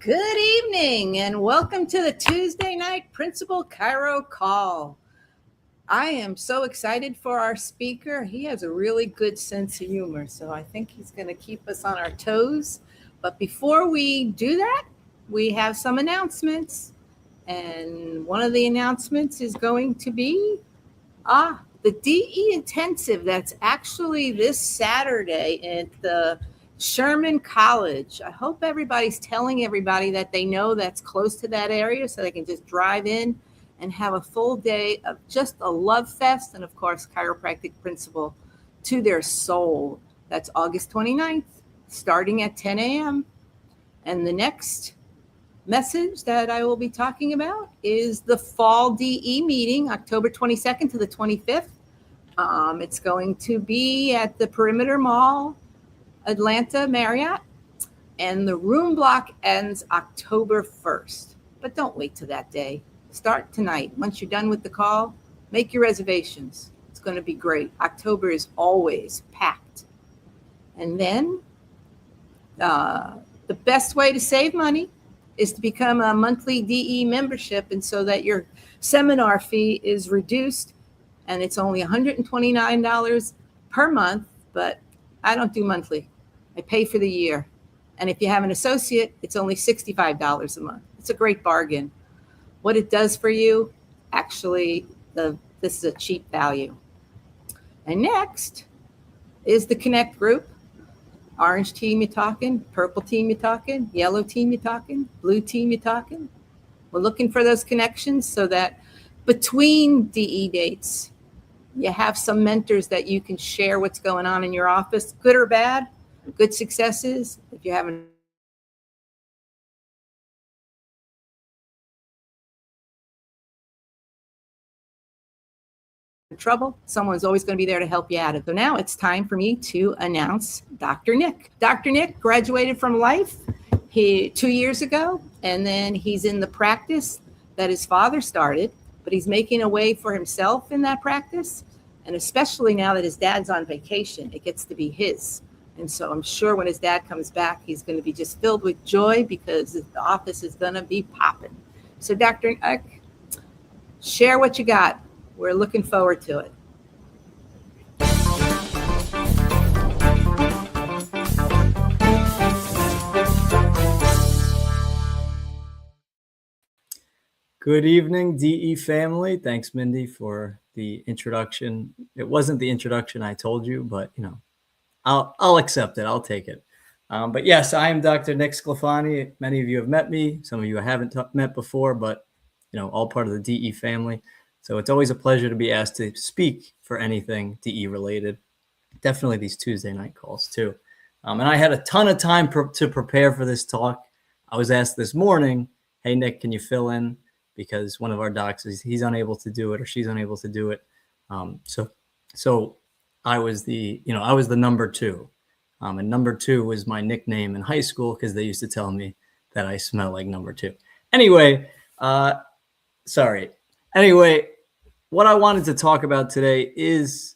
Good evening and welcome to the Tuesday night Principal Chiro Call. I am so excited for our speaker. He has a really good sense of humor, so I think he's going to keep us on our toes. But before we do that, we have some announcements. And one of the announcements is going to be the DE Intensive. That's actually this Saturday at the Sherman College. I hope everybody's telling everybody that they know that's close to that area so they can just drive in and have a full day of just a love fest and, of course, chiropractic principle to their soul. That's August 29th, starting at 10 a.m. And the next message that I will be talking about is the Fall DE meeting, October 22nd to the 25th. It's going to be at the Perimeter Mall, Atlanta Marriott, and the room block ends October 1st. But don't wait till that day. Start tonight. Once you're done with the call, make your reservations. It's going to be great. October is always packed. And then the best way to save money is to become a monthly DE membership, and so that your seminar fee is reduced, and it's only $129 per month, but I don't do monthly. I pay for the year. And if you have an associate, it's only $65 a month. It's a great bargain. What it does for you, actually, this is a cheap value. And next is the Connect group. Orange team, you're talking. Purple team, you're talking. Yellow team, you're talking. Blue team, you're talking. We're looking for those connections so that between DE dates, you have some mentors that you can share what's going on in your office, good or bad, good successes. If you haven't trouble, someone's always going to be there to help you out. So now it's time for me to announce Dr. Nick. Dr. Nick graduated from Life 2 years ago, and then he's in the practice that his father started, but he's making a way for himself in that practice. And especially now that his dad's on vacation, it gets to be his. And so I'm sure when his dad comes back, he's going to be just filled with joy because the office is going to be popping. So Dr. Nick, share what you got. We're looking forward to it. Good evening, DE family. Thanks, Mindy, for the introduction. It wasn't the introduction I told you, but I'll accept it. I'll take it. But yes, I am Dr. Nick Sclafani. Many of you have met me. Some of you I haven't met before, but all part of the DE family. So it's always a pleasure to be asked to speak for anything DE related. Definitely these Tuesday night calls too. And I had a ton of time to prepare for this talk. I was asked this morning, "Hey Nick, can you fill in?" Because one of our docs he's unable to do it or she's unable to do it. So I was the number two. And number two was my nickname in high school because they used to tell me that I smell like number two. Anyway, what I wanted to talk about today is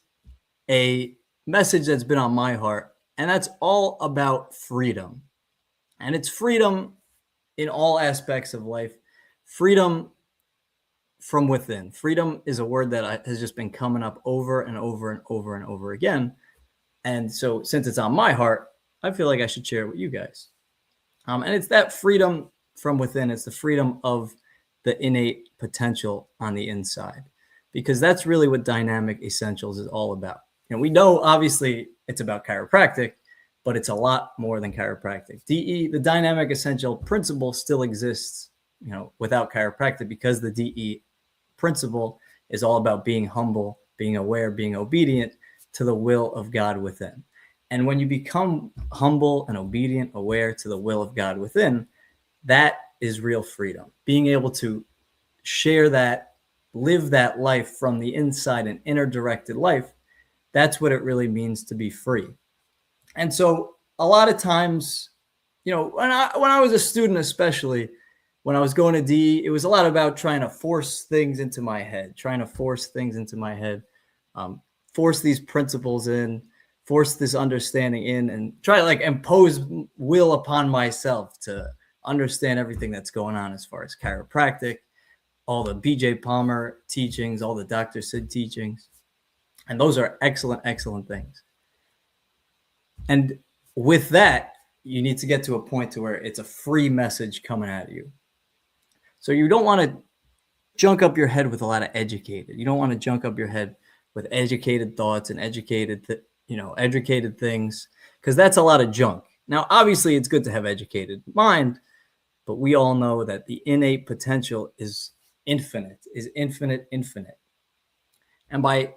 a message that's been on my heart, and that's all about freedom. And it's freedom in all aspects of life. Freedom from within. Freedom is a word that has just been coming up over and over and over and over again. And so since it's on my heart, I feel like I should share it with you guys. And it's that freedom from within. It's the freedom of the innate potential on the inside, because that's really what Dynamic Essentials is all about. We know obviously it's about chiropractic, but it's a lot more than chiropractic. DE, the Dynamic Essential principle, still exists, without chiropractic, because the DE principle is all about being humble, being aware, being obedient to the will of God within. And when you become humble and obedient, aware to the will of God within, that is real freedom. Being able to share that, live that life from the inside, an inner directed life, that's what it really means to be free. And so a lot of times, when I was a student, especially when I was going to DE, it was a lot about trying to force things into my head, force these principles in, force this understanding in, and try to impose will upon myself to understand everything that's going on as far as chiropractic, all the BJ Palmer teachings, all the Dr. Sid teachings. And those are excellent, excellent things. And with that, you need to get to a point to where it's a free message coming at you. So you don't want to junk up your head with a lot of educated. You don't want to junk up your head with educated thoughts and educated things, because that's a lot of junk. Now, obviously, it's good to have educated mind, but we all know that the innate potential is infinite. And by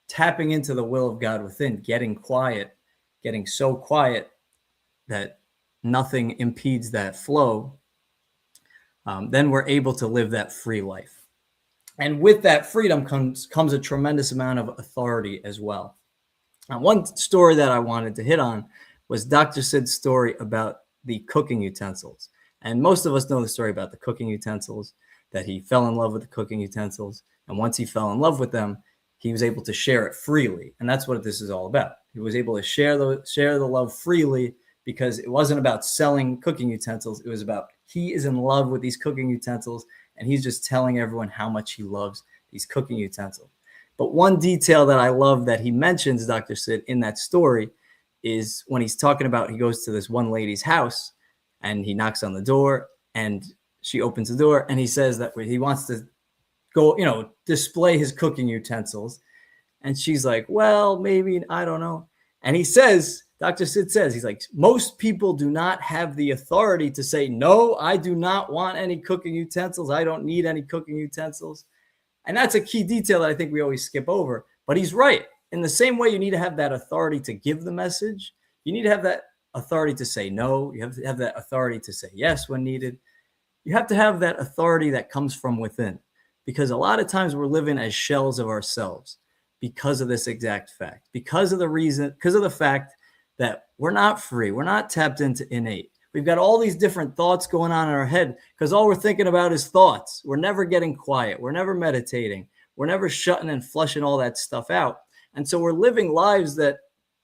tapping into the will of God within, getting quiet, getting so quiet that nothing impedes that flow, then we're able to live that free life. And with that freedom comes a tremendous amount of authority as well. Now, one story that I wanted to hit on was Dr. Sid's story about the cooking utensils. And most of us know the story about the cooking utensils, that he fell in love with the cooking utensils. And once he fell in love with them, he was able to share it freely. And that's what this is all about. He was able to share the love freely, because it wasn't about selling cooking utensils. It was about he is in love with these cooking utensils, and he's just telling everyone how much he loves these cooking utensils. But one detail that I love that he mentions, Dr. Sid, in that story, is when he's talking about, he goes to this one lady's house and he knocks on the door and she opens the door, and he says that he wants to go, display his cooking utensils. And she's like, well, maybe, I don't know. And he says, Dr. Sid says, he's like, most people do not have the authority to say, no, I do not want any cooking utensils. I don't need any cooking utensils. And that's a key detail that I think we always skip over. But he's right. In the same way, you need to have that authority to give the message. You need to have that authority to say no. You have to have that authority to say yes when needed. You have to have that authority that comes from within, because a lot of times we're living as shells of ourselves because of this exact fact, because of the fact that we're not free. We're not tapped into innate. We've got all these different thoughts going on in our head because all we're thinking about is thoughts. We're never getting quiet. We're never meditating. We're never shutting and flushing all that stuff out. And so we're living lives that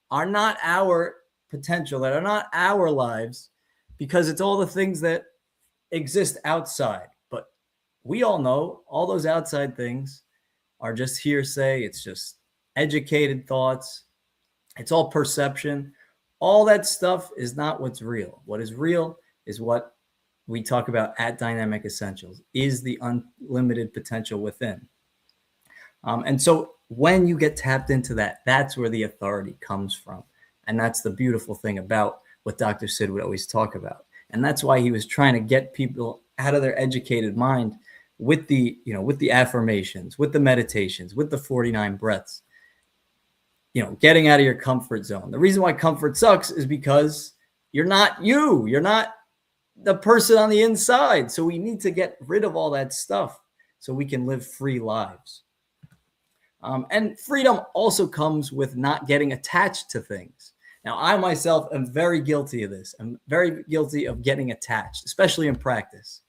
are not our potential, that are not our lives, because it's all the things that exist outside. But we all know all those outside things are just hearsay. It's just educated thoughts. It's all perception. All that stuff is not what's real. What is real is what we talk about at Dynamic Essentials, is the unlimited potential within. And so when you get tapped into that, that's where the authority comes from. And that's the beautiful thing about what Dr. Sid would always talk about. And that's why he was trying to get people out of their educated mind with the affirmations, with the meditations, with the 49 breaths, getting out of your comfort zone. The reason why comfort sucks is because you're not you. You're not the person on the inside. So we need to get rid of all that stuff so we can live free lives. And freedom also comes with not getting attached to things. Now, I myself am very guilty of this. I'm very guilty of getting attached, especially in practice.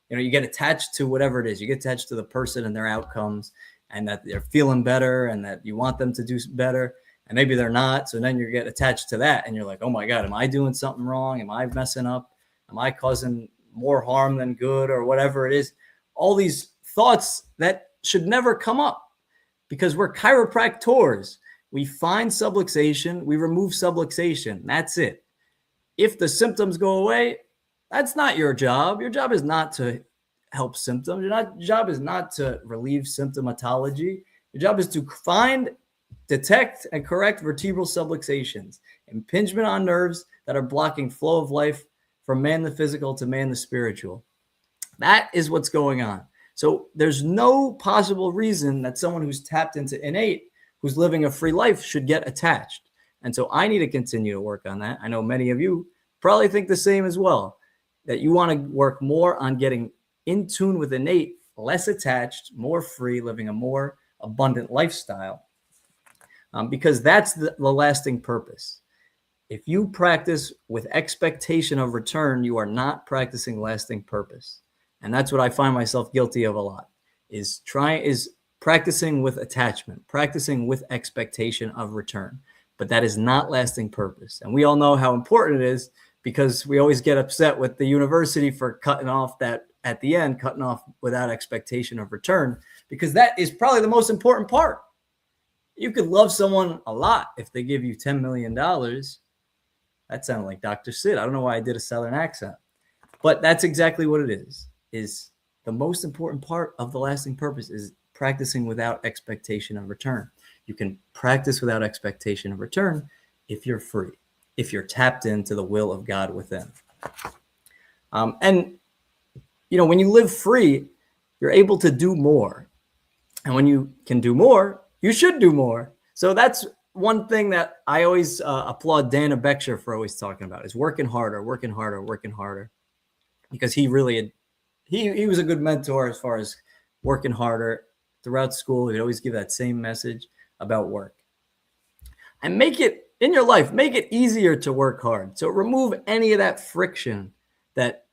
You get attached to whatever it is. You get attached to the person and their outcomes, and that they're feeling better and that you want them to do better. And maybe they're not. So then you get attached to that and you're like, oh my God, am I doing something wrong? Am I messing up? Am I causing more harm than good, or whatever it is? All these thoughts that should never come up, because we're chiropractors. We find subluxation, we remove subluxation. That's it. If the symptoms go away, that's not your job. Your job is not to help symptoms. Your job is not to relieve symptomatology. Your job is to find, detect, and correct vertebral subluxations, impingement on nerves that are blocking flow of life from man the physical to man the spiritual. That is what's going on. So there's no possible reason that someone who's tapped into innate, who's living a free life, should get attached. And so I need to continue to work on that. I know many of you probably think the same as well, that you want to work more on getting in tune with innate, less attached, more free, living a more abundant lifestyle, because that's the lasting purpose. If you practice with expectation of return, you are not practicing lasting purpose. And that's what I find myself guilty of a lot, is practicing with attachment, practicing with expectation of return. But that is not lasting purpose. And we all know how important it is, because we always get upset with the university for cutting off that at the end, cutting off without expectation of return, because that is probably the most important part. You could love someone a lot if they give you $10 million. That sounded like Dr. Sid. I don't know why I did a Southern accent, but that's exactly what it is the most important part of the lasting purpose is practicing without expectation of return. You can practice without expectation of return if you're free, if you're tapped into the will of God within. And, when you live free, you're able to do more. And when you can do more, you should do more. So that's one thing that I always applaud Dana Beckshire for always talking about is working harder, because he really he was a good mentor as far as working harder throughout school. He'd always give that same message about work. And make it in your life, make it easier to work hard. So remove any of that friction that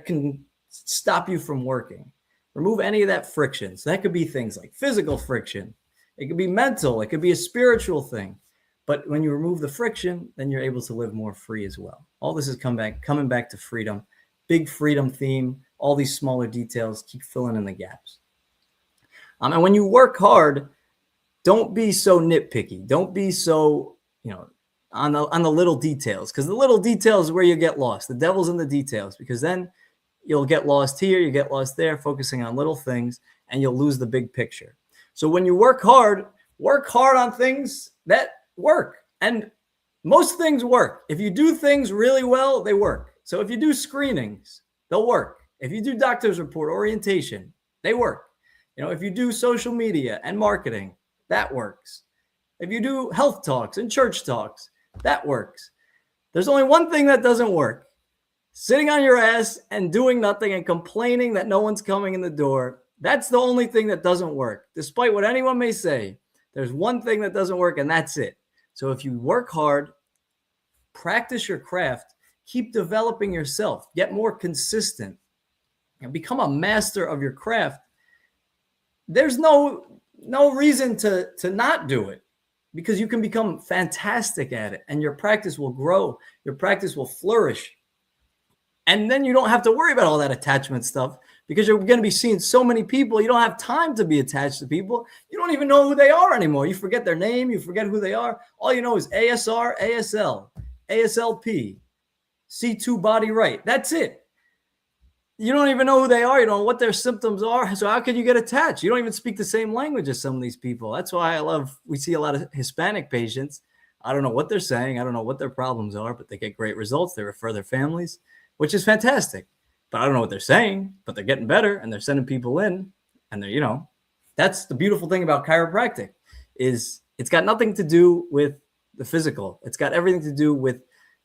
can stop you from working. Remove any of that friction. So that could be things like physical friction. It could be mental. It could be a spiritual thing. But when you remove the friction, then you're able to live more free as well. All this is coming back to freedom. Big freedom theme. All these smaller details keep filling in the gaps. And when you work hard, don't be so nitpicky. Don't be so, on the little details, because the little details is where you get lost. The devil's in the details, because then you'll get lost here, you get lost there, focusing on little things, and you'll lose the big picture. So when you work hard on things that work. And most things work. If you do things really well, they work. So if you do screenings, they'll work. If you do doctor's report orientation, they work. If you do social media and marketing, that works. If you do health talks and church talks, that works. There's only one thing that doesn't work. Sitting on your ass and doing nothing and complaining that no one's coming in the door. That's the only thing that doesn't work. Despite what anyone may say, there's one thing that doesn't work, and that's it. So if you work hard, practice your craft, keep developing yourself, get more consistent, and become a master of your craft, there's no reason to not do it, because you can become fantastic at it, and your practice will grow. Your practice will flourish. And then you don't have to worry about all that attachment stuff, because you're going to be seeing so many people. You don't have time to be attached to people. You don't even know who they are anymore. You forget their name. You forget who they are. All you know is ASR, ASL, ASLP, C2 body right. That's it. You don't even know who they are. You don't know what their symptoms are. So how can you get attached? You don't even speak the same language as some of these people. That's why we see a lot of Hispanic patients. I don't know what they're saying. I don't know what their problems are, but they get great results. They refer their families, which is fantastic. But I don't know what they're saying, but they're getting better, and they're sending people in, and they're, that's the beautiful thing about chiropractic is it's got nothing to do with the physical. It's got everything to do with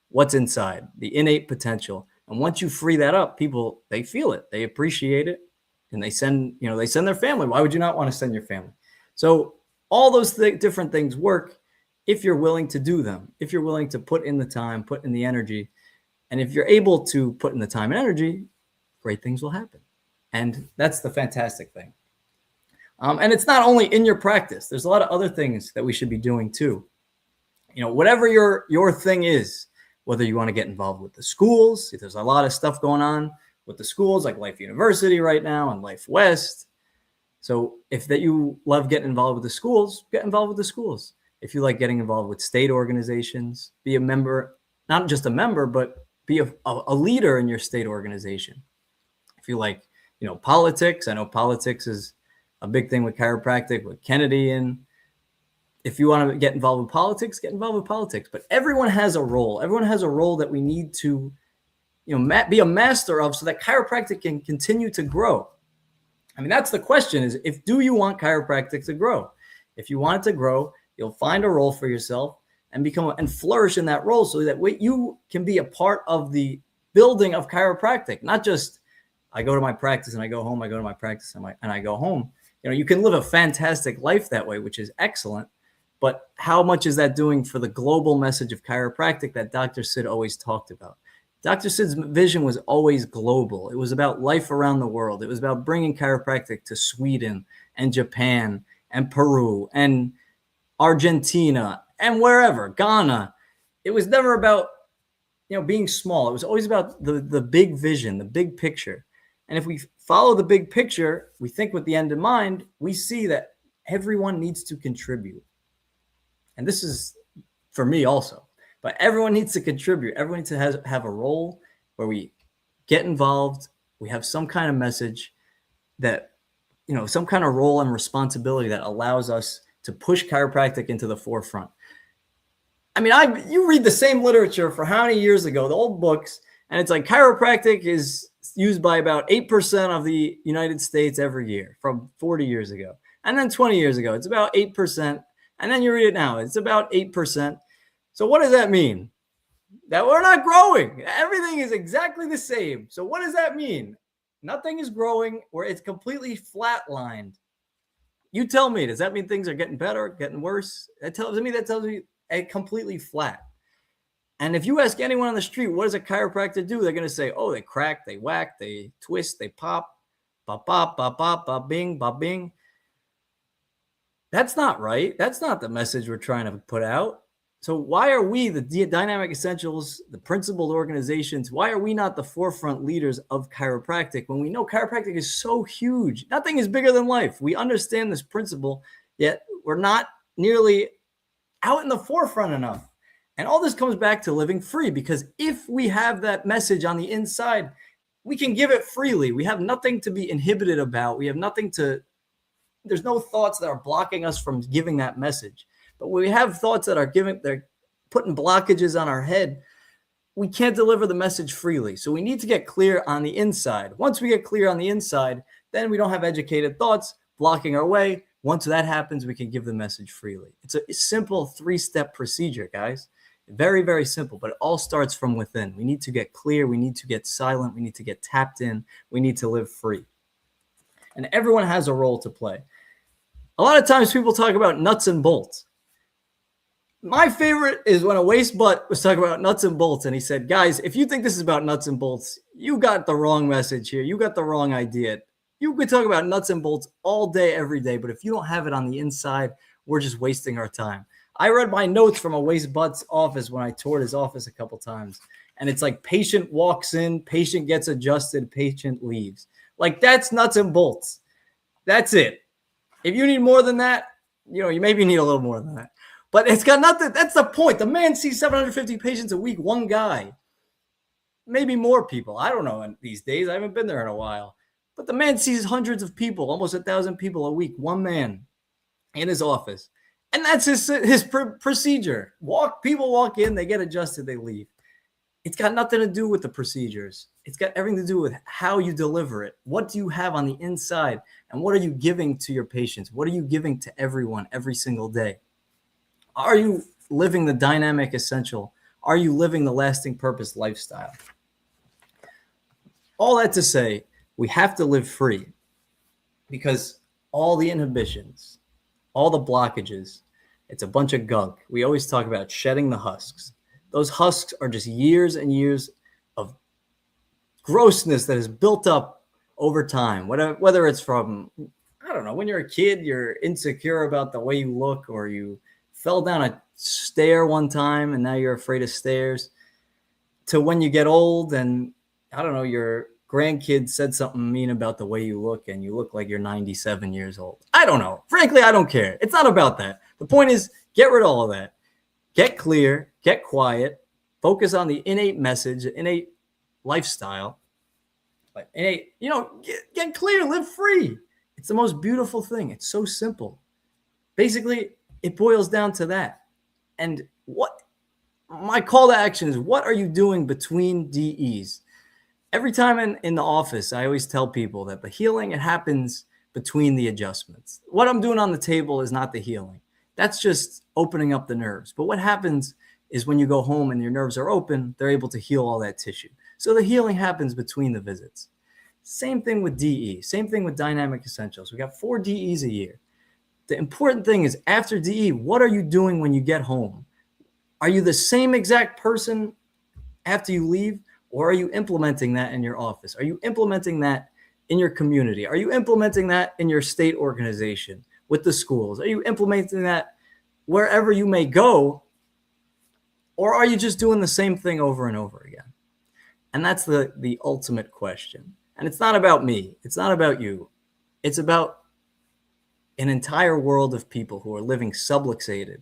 what's inside, the innate potential. And once you free that up, people, they feel it, they appreciate it, and they send their family. Why would you not want to send your family? So all those different things work if you're willing to do them, if you're willing to put in the time, put in the energy. And if you're able to put in the time and energy, great things will happen. And that's the fantastic thing. And it's not only in your practice. There's a lot of other things that we should be doing too. Whatever your thing is, whether you want to get involved with the schools, there's a lot of stuff going on with the schools like Life University right now and Life West. So if you love getting involved with the schools, get involved with the schools. If you like getting involved with state organizations, be a member, not just a member, but be a leader in your state organization. If you like, politics, I know politics is a big thing with chiropractic, with Kennedy. And if you want to get involved with politics, get involved with politics. But everyone has a role. Everyone has a role that we need to, be a master of so that chiropractic can continue to grow. I mean, that's the question is, do you want chiropractic to grow? If you want it to grow, you'll find a role for yourself and flourish in that role so that you can be a part of the building of chiropractic, not just I go to my practice and I go home, I go to my practice and I go home. You can live a fantastic life that way, which is excellent. But how much is that doing for the global message of chiropractic that Dr. Sid always talked about? Dr. Sid's vision was always global. It was about life around the world. It was about bringing chiropractic to Sweden and Japan and Peru and Argentina and wherever, Ghana. It was never about being small. It was always about the big vision, the big picture. And if we follow the big picture, we think with the end in mind, we see that everyone needs to contribute. And this is for me also, but everyone needs to contribute. Everyone needs to have a role where we get involved. We have some kind of message that, some kind of role and responsibility that allows us to push chiropractic into the forefront. I mean, you read the same literature for how many years ago, the old books, and it's like chiropractic is used by about 8% of the United States every year from 40 years ago. And then 20 years ago, it's about 8%. And then you read it now, it's about 8%. So what does that mean? That we're not growing. Everything is exactly the same. So what does that mean? Nothing is growing, or it's completely flatlined. You tell me, does that mean things are getting better, getting worse? That tells me completely flat. And if you ask anyone on the street, what does a chiropractor do? They're going to say, oh, they crack, they whack, they twist, they pop, bop, bop, bop, bop, bop, bing, bop, bing. That's not right. That's not the message we're trying to put out. So why are we, the Dynamic Essentials, the principled organizations, why are we not the forefront leaders of chiropractic when we know chiropractic is so huge? Nothing is bigger than life. We understand this principle, yet we're not nearly out in the forefront enough. And all this comes back to living free, because if we have that message on the inside, we can give it freely. We have nothing to be inhibited about. We have there's no thoughts that are blocking us from giving that message. But when we have thoughts that they're putting blockages on our head, we can't deliver the message freely. So we need to get clear on the inside. Once we get clear on the inside, then we don't have educated thoughts blocking our way. Once that happens, we can give the message freely. It's a simple 3-step procedure, guys. Very, very simple, but it all starts from within. We need to get clear. We need to get silent. We need to get tapped in. We need to live free. And everyone has a role to play. A lot of times people talk about nuts and bolts. My favorite is when a waist butt was talking about nuts and bolts, and he said, guys, if you think this is about nuts and bolts, you got the wrong message here. You got the wrong idea. You could talk about nuts and bolts all day, every day, but if you don't have it on the inside, we're just wasting our time. I read my notes from a waist butt's office when I toured his office a couple times, and it's like patient walks in, patient gets adjusted, patient leaves. Like, that's nuts and bolts. That's it. If you need more than that, you maybe need a little more than that. But it's got nothing. That's the point. The man sees 750 patients a week, one guy. Maybe more people. I don't know these days. I haven't been there in a while. But the man sees hundreds of people, almost 1,000 people a week, one man in his office. And that's his procedure. People walk in, they get adjusted, they leave. It's got nothing to do with the procedures. It's got everything to do with how you deliver it. What do you have on the inside? And what are you giving to your patients? What are you giving to everyone every single day? Are you living the dynamic essential? Are you living the lasting purpose lifestyle? All that to say, we have to live free, because all the inhibitions, all the blockages, it's a bunch of gunk. We always talk about shedding the husks. Those husks are just years and years of grossness that is built up over time, whether it's from, I don't know, when you're a kid, you're insecure about the way you look, or you fell down a stair one time and now you're afraid of stairs, to when you get old and, I don't know, your grandkid said something mean about the way you look and you look like you're 97 years old. I don't know. Frankly, I don't care. It's not about that. The point is, get rid of all of that. Get clear, get quiet, focus on the innate message, innate lifestyle. Get clear, live free. It's the most beautiful thing. It's so simple. Basically, it boils down to that. And what my call to action is, what are you doing between DEs? Every time in the office, I always tell people that the healing, it happens between the adjustments. What I'm doing on the table is not the healing. That's just opening up the nerves. But what happens is when you go home and your nerves are open, they're able to heal all that tissue. So the healing happens between the visits. Same thing with DE. Same thing with Dynamic Essentials. We got 4 DEs a year. The important thing is, after DE, what are you doing when you get home? Are you the same exact person after you leave, or are you implementing that in your office? Are you implementing that in your community? Are you implementing that in your state organization with the schools? Are you implementing that wherever you may go? Or are you just doing the same thing over and over again? And that's the ultimate question. And it's not about me. It's not about you. It's about an entire world of people who are living subluxated.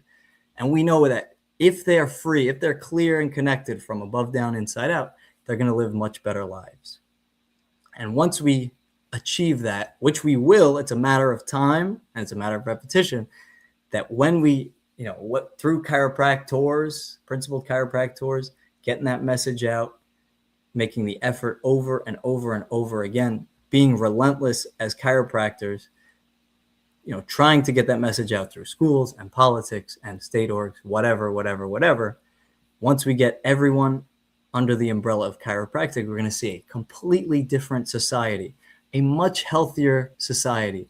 And we know that if they're free, if they're clear and connected from above down, inside out, they're going to live much better lives. And once we achieve that, which we will, it's a matter of time and it's a matter of repetition, that when we, through chiropractors, principled chiropractors, getting that message out, making the effort over and over and over again, being relentless as chiropractors, trying to get that message out through schools and politics and state orgs, whatever. Once we get everyone under the umbrella of chiropractic, we're going to see a completely different society, a much healthier society,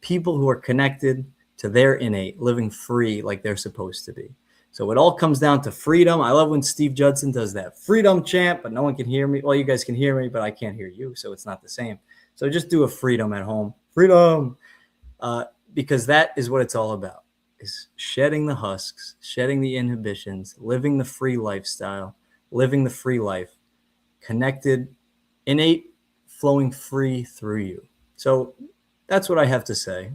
people who are connected to their innate, living free like they're supposed to be. So it all comes down to freedom. I love when Steve Judson does that freedom chant, but no one can hear me. Well, you guys can hear me, but I can't hear you, so it's not the same. So just do a freedom at home. Freedom. Because that is what it's all about, is shedding the husks, shedding the inhibitions, living the free lifestyle, living the free life, connected, innate, flowing free through you. So that's what I have to say.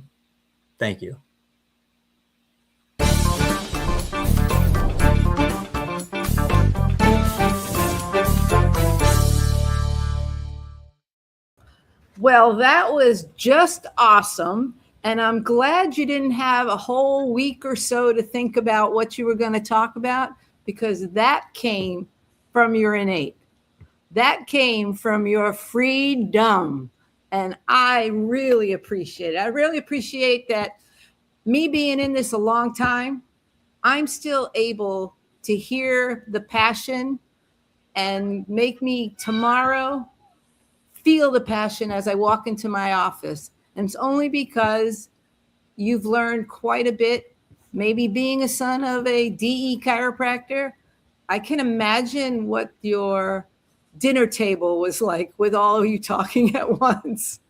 Thank you. Well, that was just awesome. And I'm glad you didn't have a whole week or so to think about what you were going to talk about, because that came from your innate. That came from your freedom. And I really appreciate it. I really appreciate that, me being in this a long time, I'm still able to hear the passion and make me tomorrow feel the passion as I walk into my office. And it's only because you've learned quite a bit, maybe being a son of a DE chiropractor. I can imagine what your dinner table was like with all of you talking at once.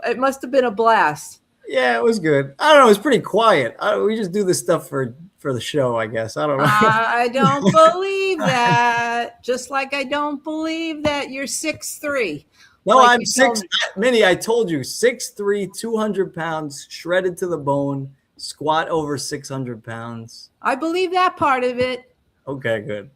It must have been a blast. Yeah, it was good. I don't know. It was pretty quiet. We just do this stuff for the show, I guess. I don't know. I don't believe that. Just like I don't believe that you're 6'3". No, like I'm 6. Minnie, I told you, 6'3", 200 pounds, shredded to the bone, squat over 600 pounds. I believe that part of it. Okay, good.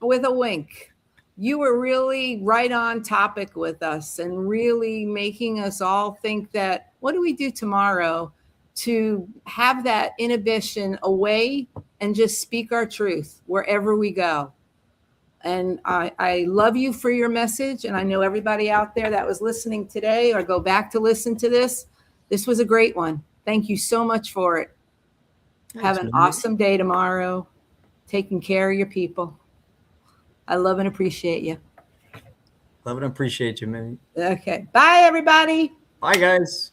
With a wink. You were really right on topic with us and really making us all think that, what do we do tomorrow to have that inhibition away and just speak our truth wherever we go? And I love you for your message. And I know everybody out there that was listening today or go back to listen to this. This was a great one. Thank you so much for it. Have an awesome day tomorrow. Taking care of your people. I love and appreciate you. Love and appreciate you, Minnie. Okay. Bye, everybody. Bye, guys.